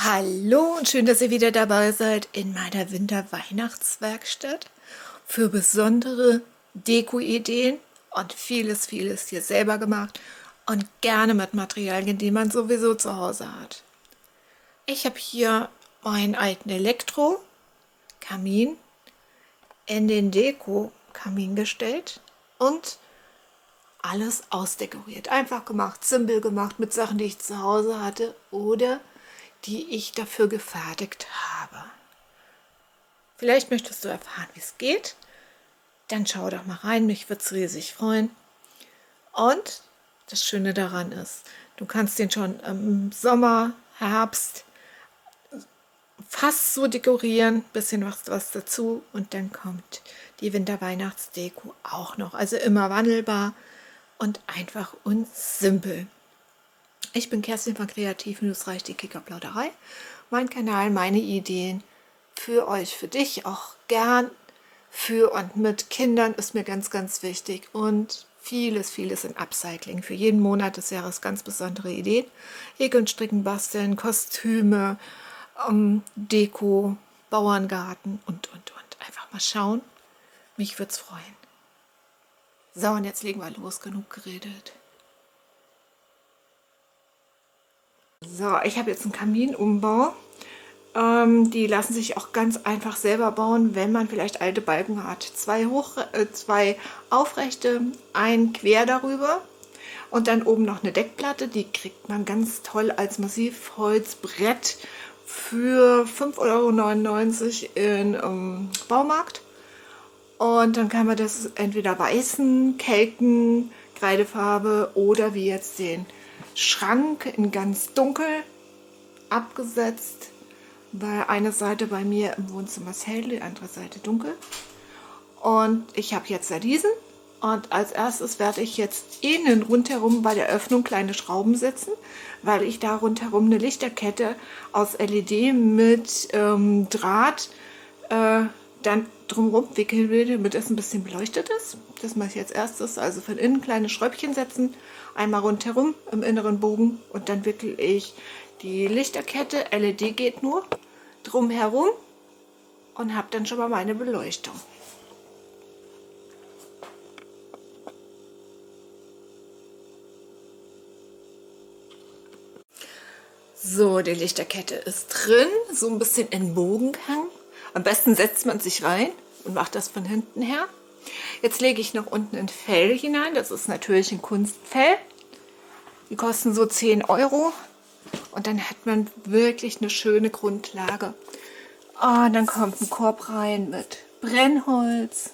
Hallo und schön, dass ihr wieder dabei seid in meiner Winter-Weihnachtswerkstatt für besondere Deko-Ideen und vieles hier selber gemacht und gerne mit Materialien, die man sowieso zu Hause hat. Ich habe hier meinen alten Elektro-Kamin in den Deko-Kamin gestellt und alles ausdekoriert. Einfach gemacht, simpel gemacht mit Sachen, die ich zu Hause hatte oder die ich dafür gefertigt habe. Vielleicht möchtest du erfahren, wie es geht. Dann schau doch mal rein, mich würde es riesig freuen. Und das Schöne daran ist, du kannst den schon im Sommer, Herbst fast so dekorieren, bisschen was dazu und dann kommt die Winter-Weihnachtsdeko auch noch. Also immer wandelbar und einfach und simpel. Ich bin Kerstin von Kreativ-Reich, die Kickerplauderei. Mein Kanal, meine Ideen für euch, für dich auch gern. Für und mit Kindern ist mir ganz wichtig und vieles in Upcycling. Für jeden Monat des Jahres ganz besondere Ideen. Häkeln, Stricken, Basteln, Kostüme, Deko, Bauerngarten und. Einfach mal schauen. Mich würde es freuen. So, und jetzt legen wir los. Genug geredet. So, ich habe jetzt einen Kaminumbau. Die lassen sich auch ganz einfach selber bauen, wenn man vielleicht alte Balken hat. Zwei aufrechte, ein quer darüber und dann oben noch eine Deckplatte. Die kriegt man ganz toll als Massivholzbrett für 5,99 € im Baumarkt. Und dann kann man das entweder weißen, Kelken, Kreidefarbe oder wie jetzt den Schrank in ganz dunkel abgesetzt. Weil eine Seite bei mir im Wohnzimmer ist hell, die andere Seite dunkel. Und ich habe jetzt ja diesen. Und als erstes werde ich jetzt innen rundherum bei der Öffnung kleine Schrauben setzen, weil ich da rundherum eine Lichterkette aus LED mit Draht dann drumherum wickeln will, damit es ein bisschen beleuchtet ist. Das mache ich jetzt erstes. Also von innen kleine Schräubchen setzen, einmal rundherum im inneren Bogen und dann wickel ich die Lichterkette, LED geht nur, drumherum und habe dann schon mal meine Beleuchtung. So, die Lichterkette ist drin, so ein bisschen in Bogenhang. Am besten setzt man sich rein und macht das von hinten her. Jetzt lege ich noch unten ein Fell hinein, das ist natürlich ein Kunstfell. Die kosten so 10 € und dann hat man wirklich eine schöne Grundlage. Und dann kommt ein Korb rein mit Brennholz,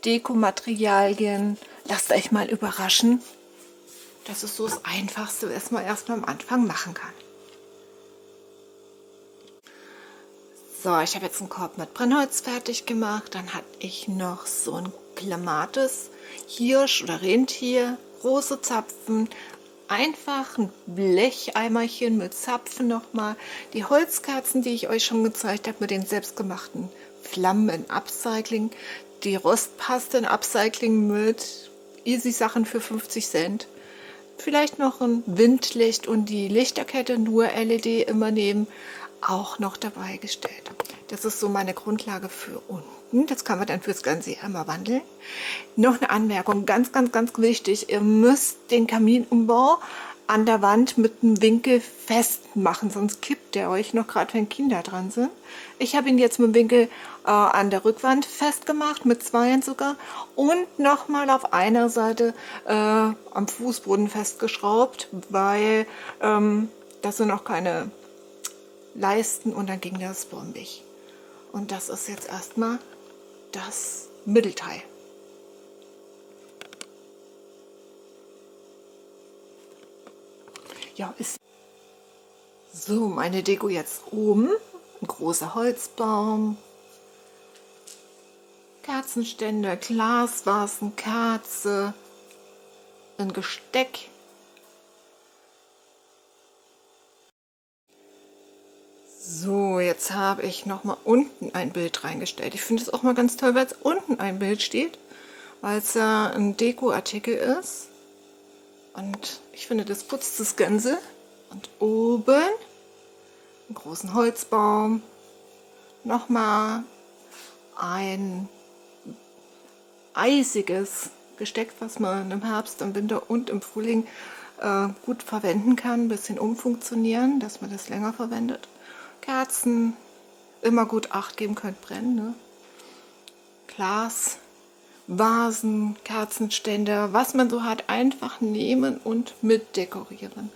Dekomaterialien. Lasst euch mal überraschen. Das ist so das Einfachste, was man erstmal am Anfang machen kann. So, ich habe jetzt einen Korb mit Brennholz fertig gemacht. Dann hatte ich noch so ein Klematis Hirsch oder Rentier, große Zapfen, einfach ein Blecheimerchen mit Zapfen nochmal. Die Holzkerzen, die ich euch schon gezeigt habe, mit den selbstgemachten Flammen in Upcycling. Die Rostpaste in Upcycling mit Easy-Sachen für 50 Cent. Vielleicht noch ein Windlicht und die Lichterkette, nur LED immer nehmen, auch noch dabei gestellt. Das ist so meine Grundlage für unten. Das kann man dann fürs ganze Jahr mal wandeln. Noch eine Anmerkung, ganz wichtig. Ihr müsst den Kaminumbau an der Wand mit einem Winkel festmachen, sonst kippt der euch noch, gerade wenn Kinder dran sind. Ich habe ihn jetzt mit dem Winkel an der Rückwand festgemacht, mit 2 sogar, und nochmal auf einer Seite am Fußboden festgeschraubt, weil das sind noch keine Leisten und dann ging das bombig. Und das ist jetzt erstmal das Mittelteil. Ja, ist so meine Deko jetzt oben. Ein großer Holzbaum, Kerzenständer, Glasvasen, Kerze, ein Gesteck. So, jetzt habe ich noch mal unten ein Bild reingestellt. Ich finde es auch mal ganz toll, weil es unten ein Bild steht, weil es ja ein Dekoartikel ist. Und ich finde, das putzt das Ganze. Und oben einen großen Holzbaum, nochmal ein eisiges Gesteck, was man im Herbst, im Winter und im Frühling gut verwenden kann, ein bisschen umfunktionieren, dass man das länger verwendet. Kerzen, immer gut Acht geben, könnt brennen. Ne? Glas, Vasen, Kerzenständer, was man so hat, einfach nehmen und mit dekorieren.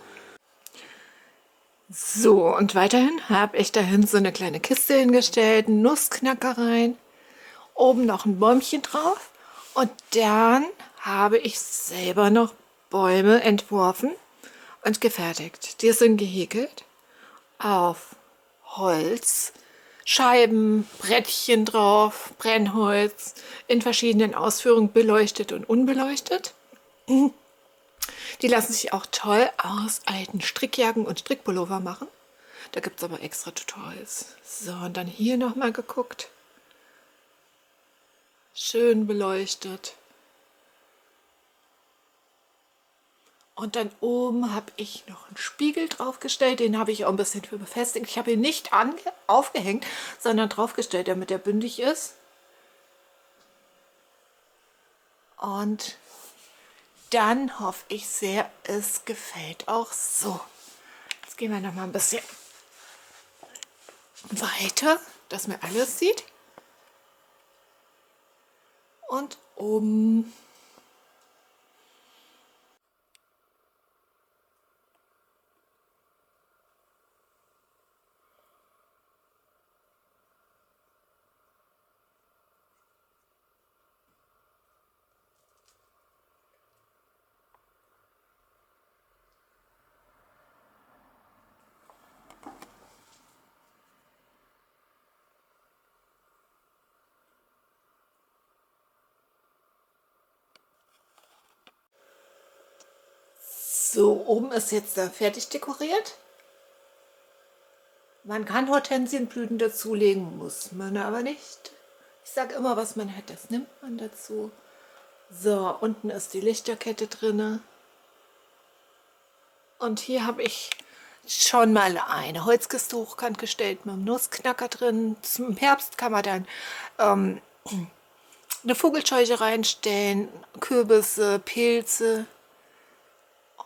So, und weiterhin habe ich dahin so eine kleine Kiste hingestellt, einen Nussknacker rein, oben noch ein Bäumchen drauf und dann habe ich selber noch Bäume entworfen und gefertigt. Die sind gehäkelt auf Holz, Scheiben, Brettchen drauf, Brennholz, in verschiedenen Ausführungen, beleuchtet und unbeleuchtet. Die lassen sich auch toll aus alten Strickjacken und Strickpullover machen. Da gibt es aber extra Tutorials. So, und dann hier nochmal geguckt. Schön beleuchtet. Und dann oben habe ich noch einen Spiegel draufgestellt. Den habe ich auch ein bisschen für befestigt. Ich habe ihn nicht aufgehängt, sondern draufgestellt, damit er bündig ist. Und dann hoffe ich sehr, es gefällt auch so. Jetzt gehen wir noch mal ein bisschen weiter, dass man alles sieht. Und oben so, oben ist jetzt da fertig dekoriert. Man kann Hortensienblüten dazulegen, muss man aber nicht. Ich sage immer, was man hat, das nimmt man dazu. So, unten ist die Lichterkette drin. Und hier habe ich schon mal eine Holzkiste hochkant gestellt mit einem Nussknacker drin. Zum Herbst kann man dann eine Vogelscheuche reinstellen, Kürbisse, Pilze.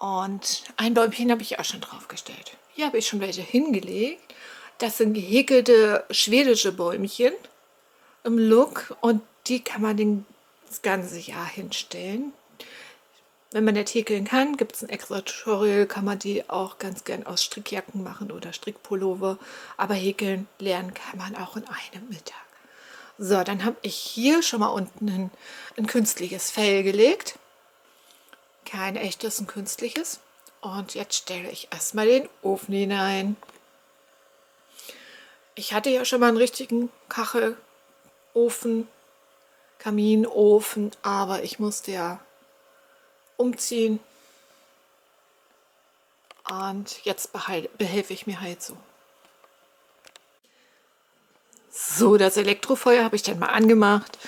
Und ein Bäumchen habe ich auch schon draufgestellt. Hier habe ich schon welche hingelegt. Das sind gehäkelte schwedische Bäumchen im Look und die kann man das ganze Jahr hinstellen. Wenn man nicht häkeln kann, gibt es ein extra Tutorial, kann man die auch ganz gern aus Strickjacken machen oder Strickpullover. Aber häkeln lernen kann man auch in einem Mittag. So, dann habe ich hier schon mal unten ein künstliches Fell gelegt. Kein echtes, ein künstliches. Und jetzt stelle ich erstmal den Ofen hinein. Ich hatte ja schon mal einen richtigen Kachelofen, Kaminofen, aber ich musste ja umziehen. Und jetzt behelfe ich mir halt so. So, das Elektrofeuer habe ich dann mal angemacht.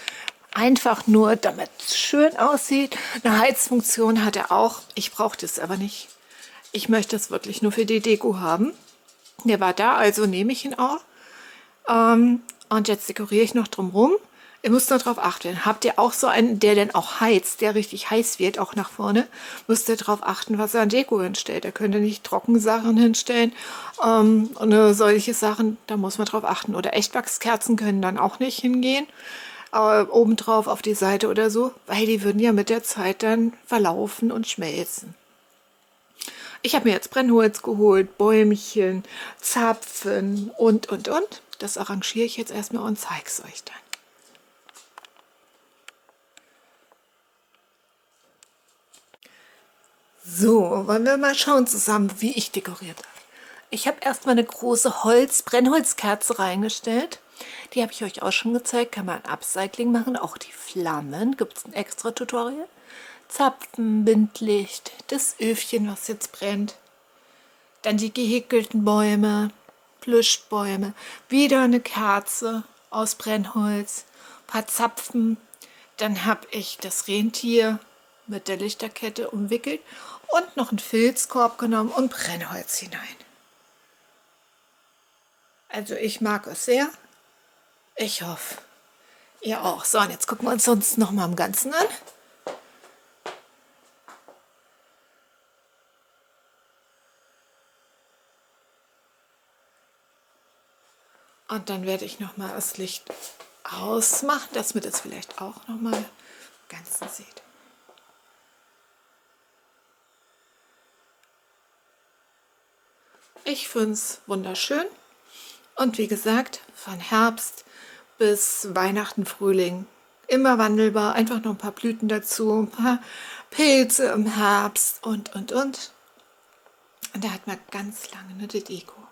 Einfach nur, damit es schön aussieht. Eine Heizfunktion hat er auch. Ich brauche das aber nicht. Ich möchte es wirklich nur für die Deko haben. Der war da, also nehme ich ihn auch. Und jetzt dekoriere ich noch drumherum. Ihr müsst nur darauf achten. Habt ihr auch so einen, der dann auch heizt, der richtig heiß wird, auch nach vorne, müsst ihr darauf achten, was ihr an Deko hinstellt. Da könnt ihr nicht Trockensachen hinstellen und solche Sachen, da muss man drauf achten. Oder Echtwachskerzen können dann auch nicht hingehen, obendrauf auf die Seite oder so, weil die würden ja mit der Zeit dann verlaufen und schmelzen. Ich habe mir jetzt Brennholz geholt, Bäumchen, Zapfen und. Das arrangiere ich jetzt erstmal und zeige es euch dann. So, wollen wir mal schauen zusammen, wie ich dekoriert habe. Ich habe erstmal eine große Brennholzkerze reingestellt. Die habe ich euch auch schon gezeigt. Kann man Upcycling machen. Auch die Flammen gibt es ein extra Tutorial. Zapfen, Bindlicht, das Öfchen, was jetzt brennt. Dann die gehäkelten Bäume, Plüschbäume, wieder eine Kerze aus Brennholz, ein paar Zapfen. Dann habe ich das Rentier mit der Lichterkette umwickelt und noch einen Filzkorb genommen und Brennholz hinein. Also ich mag es sehr. Ich hoffe, ihr auch. So, und jetzt gucken wir uns noch mal im Ganzen an. Und dann werde ich noch mal das Licht ausmachen, dass man das vielleicht auch noch mal im Ganzen sieht. Ich finde es wunderschön. Und wie gesagt, von Herbst bis Weihnachten, Frühling immer wandelbar. Einfach noch ein paar Blüten dazu, ein paar Pilze im Herbst und. Und da hat man ganz lange eine Deko.